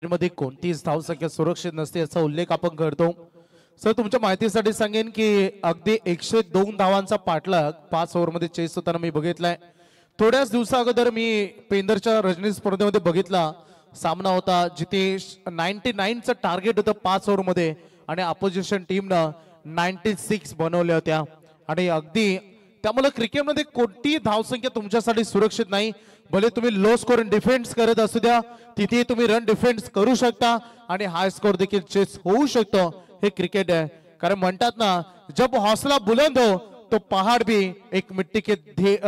मध्ये कोणतीच धावसंख्या सुरक्षित नसते याचा उल्लेख आपण करतो. सर तुमच्या माहितीसाठी सांगेन की अगदी 102 धावांचा पाठलाग 5 ओव्हरमध्ये चेस होताना मी बघितलाय. थोड्याच दिवसा अगोदर मी पेंदरच्या रजनी स्पर्धेमध्ये बघितला सामना होता जिथे 99चं टार्गेट होतं 5 ओव्हरमध्ये आणि अपोजिशन टीमनं 96 बनवल्या होत्या. आणि अगदी त्यामुळे क्रिकेटमध्ये कोणती धावसंख्या तुमच्यासाठी सुरक्षित नाही. भले तुम्ही लो स्कोर डिफेन्स करत असू द्या, तिथे तुम्ही रन डिफेन्स करू शकता आणि हाय स्कोर देखील चेस होऊ शकतो. हे क्रिकेट आहे. कारण म्हणतात ना, जब हौसला बुलंद हो तो पहाड़ भी एक मिट्टी के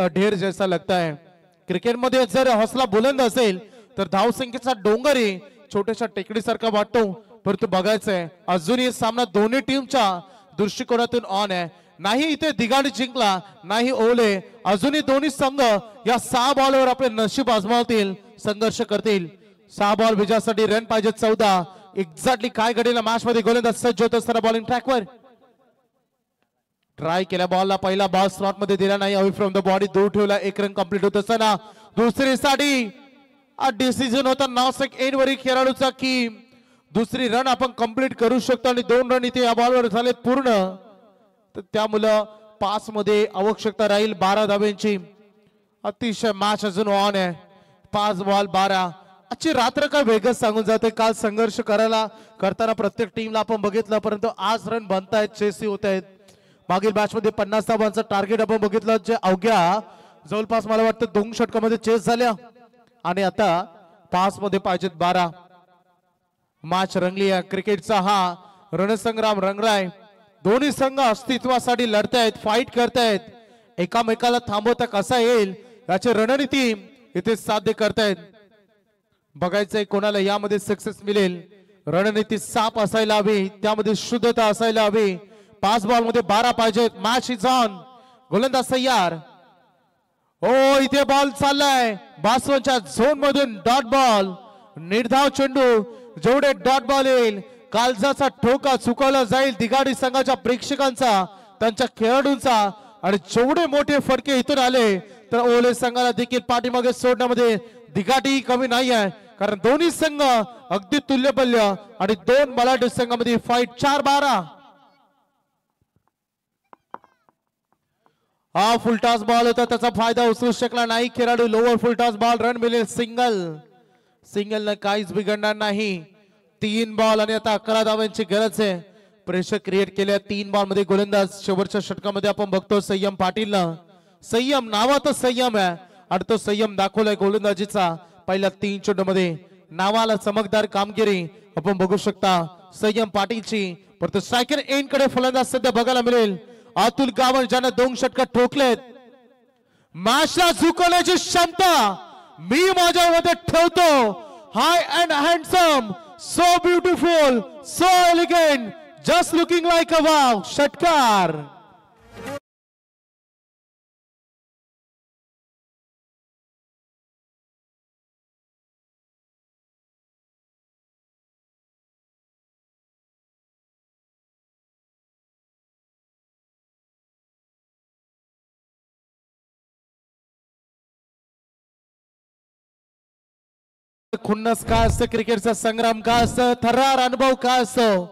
ढेर जैसा लगता है. क्रिकेटमध्ये जर हौसला बुलंद असेल तर धावसंख्येचा डोंगरही छोट्याशा टेकडीसारखा वाटतो. परंतु बघायचंय अजूनही सामना दोन्ही टीमच्या दृष्टिकोनातून ऑन आहे. नाही इथे दिगाडी जिंकला नाही ओले, अजूनही दोन्ही संघ या 6 बॉलवर आपले नशीब आजमावतील, संघर्ष करतील. 6 बॉल विजयासाठी रन पाहिजे 14. एक्झॅक्टली काय घडेल मॅच मध्ये गोलंदाज सज्ज होत असताना बॉलिंग ट्रॅकवर ट्राय केल्या बॉलला पहिला बॉल स्लॉट मध्ये दिला नाही, अवे फ्रॉम द बॉडी दूर ठेवला. 1 रन कंप्लीट होत असताना दुसरी साठी डिसिजन होता नावसेक एन वरील खेळाडूचा की दुसरी रन आपण कंप्लीट करू शकतो आणि 2 रन इथे या बॉलवर झाले पूर्ण. तर त्यामुळं 5 मध्ये आवश्यकता राहील 12 धाब्यांची. अतिशय मॅच अजून ऑन आहे. 5 बॉल 12. आजची रात्र काय वेगच सांगून जाते. काल संघर्ष करताना प्रत्येक टीमला आपण बघितलं, परंतु आज रन बनतायत, चेसी होत आहेत. मागील मॅच मध्ये 50 धावांचं टार्गेट आपण बघितलं जे अवघ्या जवळपास मला वाटतं 2 षटकामध्ये चेस झाल्या आणि आता 5 मध्ये पाहिजेत 12. मॅच रंगली आहे. क्रिकेटचा हा रणसंग्राम रंगलाय. दोन्ही संघ अस्तित्वासाठी लढतायत, फाईट करतायत. एकामेकाला थांबवता कसा येईल याची रणनीती इथे साध्य करतायत. बघायचंय कोणाला यामध्ये सक्सेस मिळेल. रणनीती साफ असायला हवी, त्यामध्ये शुद्धता असायला हवी. 5 बॉल मध्ये 12 पाहिजेत. Match is on. गोलंदाज तयार. ओ इथे बॉल चाललाय बासवनच्या झोन मधून. डॉट बॉल, निर्धाव चेंडू. जेवढे डॉट बॉल येईल कालजाचा ठोका चुकवला जाईल दिगाडी संघाच्या प्रेक्षकांचा, त्यांच्या खेळाडूंचा. आणि जेवढे मोठे फटके इथून आले तर ओले संघाला देखील पाठीमागे सोडण्यामध्ये दिगाडी कमी नाही आहे. कारण दोन्ही संघ अगदी तुल्यबल्य आणि 2 बलाढ्य संघामध्ये फाईट. 4-12. हा फुलटॉस बॉल होता, त्याचा फायदा उचलू शकला नाही खेळाडू. लोअर फुलटॉस बॉल, रन मिळेल सिंगल न काहीच बिघडणार नाही. 3 बॉल आणि आता 11 धावांची गरज आहे. प्रेशर क्रिएट केल्या 3 बॉल मध्ये गोलंदाज. शेवटच्या षटकामध्ये आपण बघतो संयम पाटीलला. संयम नावातच संयम आहे आणि तो संयम दाखवलाय गोलंदाजीचा. पहिल्या 3 चेंडूमध्ये नावाला चमकदार कामगिरी आपण बघू शकता संयम पाटीलची. परंतु स्ट्रायकर एंड कडे फलंदाज सध्या बघायला मिळेल अतुल गावण, ज्याने 2 षटक ठोकलेत. मॅचला झुकवण्याची क्षमता मी माझ्यामध्ये ठेवतो. High and handsome, so beautiful, so elegant, just looking like a wow. षटकार. खुन्नस काय असतं, क्रिकेटचा संग्राम काय असतं, थरार अनुभव काय असतो,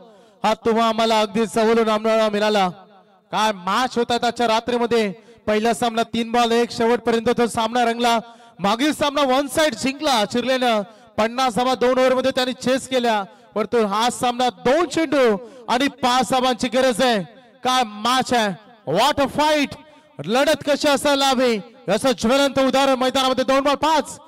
हा तुम्हा आम्हाला अगदी सवलून आम्हाला मिळाला. काय मॅच होता आजच्या रात्रीमध्ये. पहिला सामना 3 बॉल 1 शेवटपर्यंत तो सामना रंगला. मागील सामना 1 साइड जिंकला चिरलेनं. 50 धावा 2 ओव्हर मध्ये त्यांनी चेस केल्या. परंतु हा सामना 2 चेंडू आणि 5 धावांची गरज आहे. काय मॅच आहे, व्हॉट अ फाईट. लढत कशी असायला हवी याचं ज्वलंत उदाहरण मैदानामध्ये. 2 बॉल 5.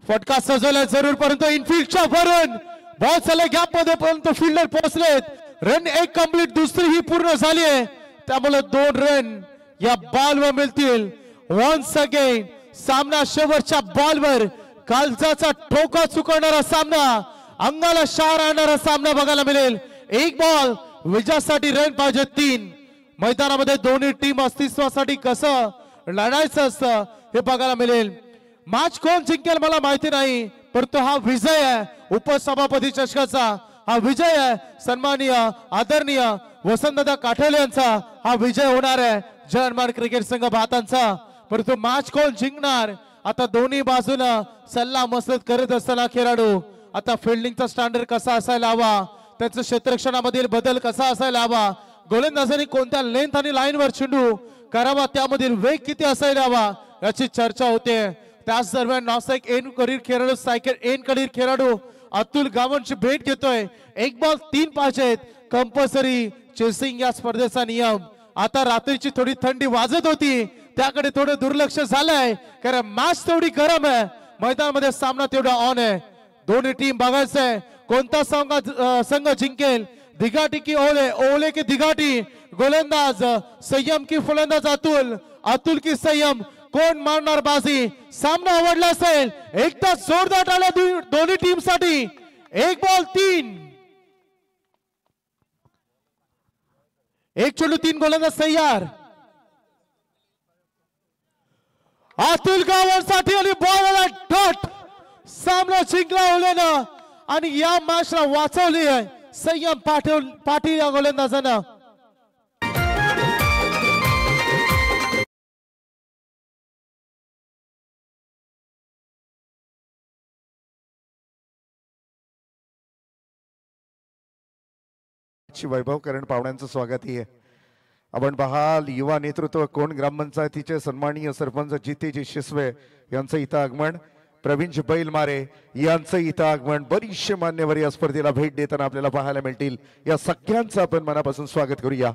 फटका सजवलाय जरूर, परंतु इनफिल्डच्या वरून बॉल चालला गॅप मध्ये, परंतु फिल्डर पोहोचलेत. रन एक कंप्लीट, दुसरी ही पूर्ण झाली आहे, त्यामुळे 2 रन या बॉलवर मिळतील. वन्स अगेन सामना शेवटच्या बॉलवर, कालचा ठोका चुकवणारा सामना, अंगाला शार आणणारा सामना बघायला मिळेल. एक बॉल विजयासाठी रन पाहिजे 3. मैदानामध्ये दोन्ही टीम अस्तित्वासाठी कसं लढायचं असतं हे बघायला मिळेल. मॅच कोण जिंकेल मला माहिती नाही, परंतु हा विजय आहे उपसभापती चषकाचा, हा विजय आहे सन्माननीय आदरणीय वसंतदादा काठोले यांचा, हा विजय होणार आहे जर्मन क्रिकेट संघ भारताचा. परंतु मॅच कोण जिंकणार, आता दोन्ही बाजूला सल्ला मसलत करत असताना खेळाडू, आता फिल्डिंगचा स्टँडर्ड कसा असायला हवा, त्याचं क्षेत्ररक्षणामधील बदल कसा असायला हवा, गोलंदाजांनी कोणत्या लेंथ आणि लाईनवर चेंडू करावा, त्यामधील वेग किती असायला हवा याची चर्चा होते. त्याच दरम्यान नॉस्ट्राइक एन करीर खेळाडू, सायकल एन करीर खेळाडू अतुल गावनची भेट घेतोय. 1 बॉल 3 पाहिजेत, कंपल्सरी चेसिंग या स्पर्धेचा नियम. आता रात्रीची थोडी थंडी वाजत होती, त्याकडे थोडं दुर्लक्ष झालंय, कारण मॅच तेवढी गरम आहे, मैदानामध्ये सामना तेवढा ऑन आहे. दोन्ही टीम बघायचंय कोणता संघ जिंकेल, दिघाटी की ओले, ओले की दिघाटी, गोलंदाज संयम की फलंदाज अतुल, अतुल की संयम, कोण मारणार बाजी. सामना आवडला असेल, एकदा जोरदार आला दोन्ही टीम साठी. 1 बॉल 3, 1 चेंडू 3 गोलंदाज तयार. अतुल गावनसाठी आणि बॉल डॉट, सामना जिंकला ओलेनं आणि या मॅचला वाचवली आहे संयम पाटील या गोलंदाजानं. वैभवकरण पाहुण्यांचं स्वागत आहे. आपण पाहाल युवा नेतृत्व कोण ग्रामपंचायतीचे सन्माननीय सरपंच जितेजी शिसवे यांचं इथं आगमन, प्रवीणजी बैलमारे यांचं इथं आगमन, बरीचशे मान्यवर या स्पर्धेला भेट देताना आपल्याला पाहायला मिळतील. या सगळ्यांचं आपण मनापासून स्वागत करूया.